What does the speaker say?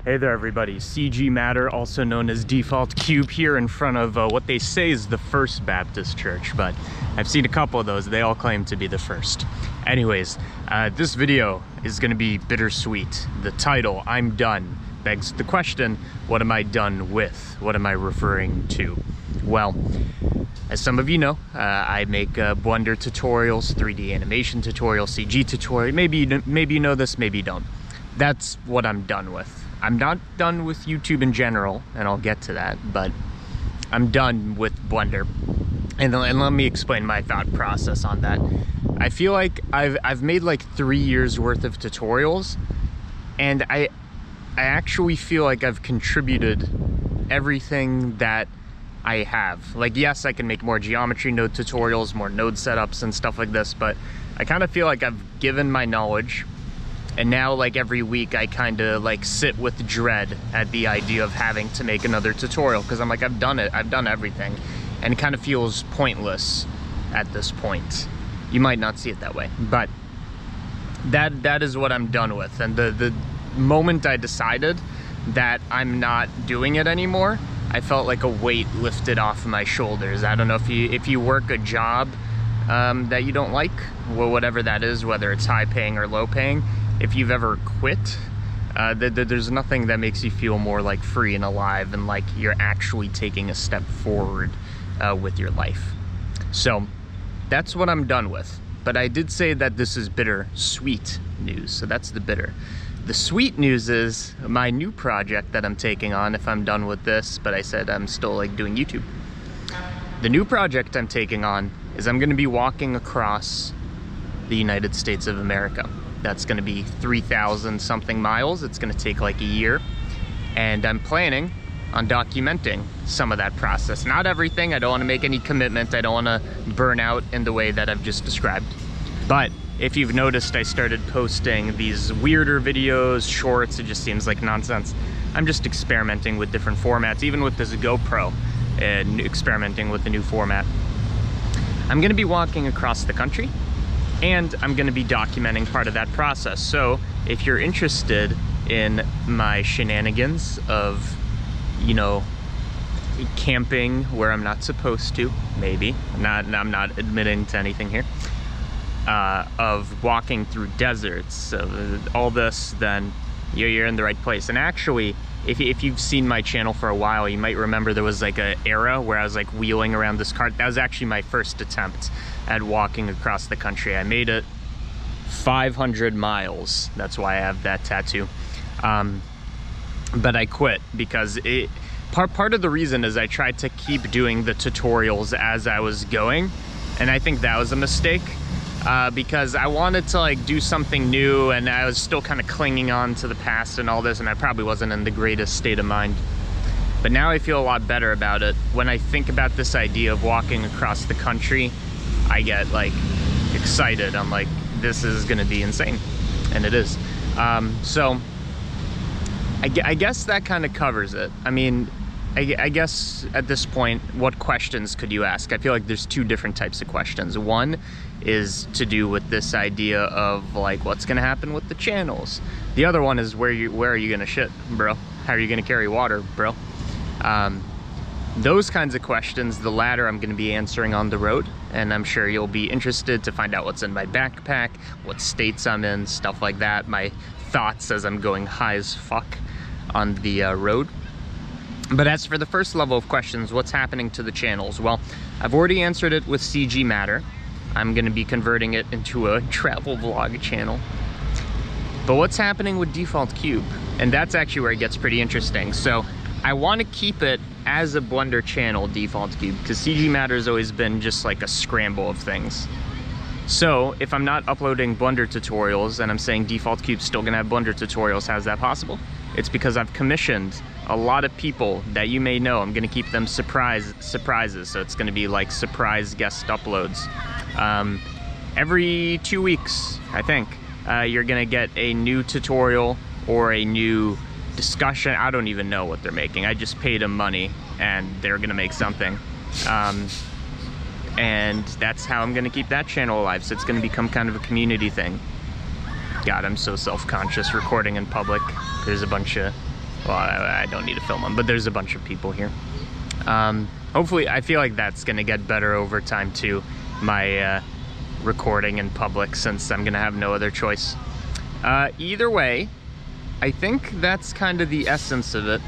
Hey there everybody, CG Matter, also known as Default Cube, here in front of what they say is the First Baptist Church, but I've seen a couple of those. They all claim to be the first. Anyways, this video is going to be bittersweet. The title, I'm Done, begs the question, what am I done with? What am I referring to? Well, as some of you know, I make Blender tutorials, 3D animation tutorials, CG tutorials. Maybe you know this, maybe you don't. That's what I'm done with. I'm not done with YouTube in general, and I'll get to that, but I'm done with Blender. And let me explain my thought process on that. I feel like I've made like 3 years worth of tutorials, and I actually feel like I've contributed everything that I have. Like, yes, I can make more geometry node tutorials, more node setups and stuff like this, but I kind of feel like I've given my knowledge. And now, like, every week I kind of like sit with dread at the idea of having to make another tutorial, because I'm like, I've done it, I've done everything, and it kind of feels pointless at this point. You might not see it that way, but that is what I'm done with. And the moment I decided that I'm not doing it anymore, I felt like a weight lifted off my shoulders. I don't know if you work a job that you don't like, well, whatever that is, whether it's high paying or low paying, if you've ever quit, there's nothing that makes you feel more like free and alive and like you're actually taking a step forward with your life. So that's what I'm done with. But I did say that this is bitter-sweet news, so that's the bitter. The sweet news is my new project that I'm taking on if I'm done with this, but I said I'm still like doing YouTube. The new project I'm taking on is I'm gonna be walking across the United States of America. That's gonna be 3,000 something miles. It's gonna take like a year. And I'm planning on documenting some of that process. Not everything, I don't wanna make any commitment. I don't wanna burn out in the way that I've just described. But if you've noticed, I started posting these weirder videos, shorts, it just seems like nonsense. I'm just experimenting with different formats, even with this GoPro, and experimenting with the new format. I'm gonna be walking across the country, and I'm gonna be documenting part of that process. So if you're interested in my shenanigans of, you know, camping where I'm not supposed to, maybe, I'm not admitting to anything here, of walking through deserts, all this, then you're in the right place. And actually, if you've seen my channel for a while, you might remember there was like an era where I was like wheeling around this cart. That was actually my first attempt at walking across the country. I made it 500 miles. That's why I have that tattoo. But I quit because part of the reason is I tried to keep doing the tutorials as I was going, and I think that was a mistake. Because I wanted to like do something new, and I was still kind of clinging on to the past and all this, and I probably wasn't in the greatest state of mind. But now I feel a lot better about it. When I think about this idea of walking across the country, I get like excited. I'm like, this is gonna be insane, and it is. So I guess that kind of covers it. I mean, I guess at this point, what questions could you ask? I feel like there's two different types of questions. One is to do with this idea of like, what's gonna happen with the channels? The other one is where are you gonna shit, bro? How are you gonna carry water, bro? Those kinds of questions, the latter I'm gonna be answering on the road, and I'm sure you'll be interested to find out what's in my backpack, what states I'm in, stuff like that, my thoughts as I'm going high as fuck on the road. But as for the first level of questions, what's happening to the channels? Well, I've already answered it with CG Matter. I'm gonna be converting it into a travel vlog channel. But what's happening with Default Cube? And that's actually where it gets pretty interesting. So I wanna keep it as a Blender channel, Default Cube, because CG Matter has always been just like a scramble of things. So if I'm not uploading Blender tutorials and I'm saying Default Cube's still gonna have Blender tutorials, how's that possible? It's because I've commissioned a lot of people that you may know. I'm gonna keep them surprises, so it's gonna be like surprise guest uploads. Every 2 weeks, I think, you're gonna get a new tutorial or a new discussion. I don't even know what they're making. I just paid them money and they're gonna make something. And that's how I'm gonna keep that channel alive. So it's gonna become kind of a community thing. God, I'm so self-conscious recording in public. There's a bunch of Well, I don't need to film them, but there's a bunch of people here. Hopefully, I feel like that's gonna get better over time too, my recording in public, since I'm gonna have no other choice. Either way, I think that's kind of the essence of it.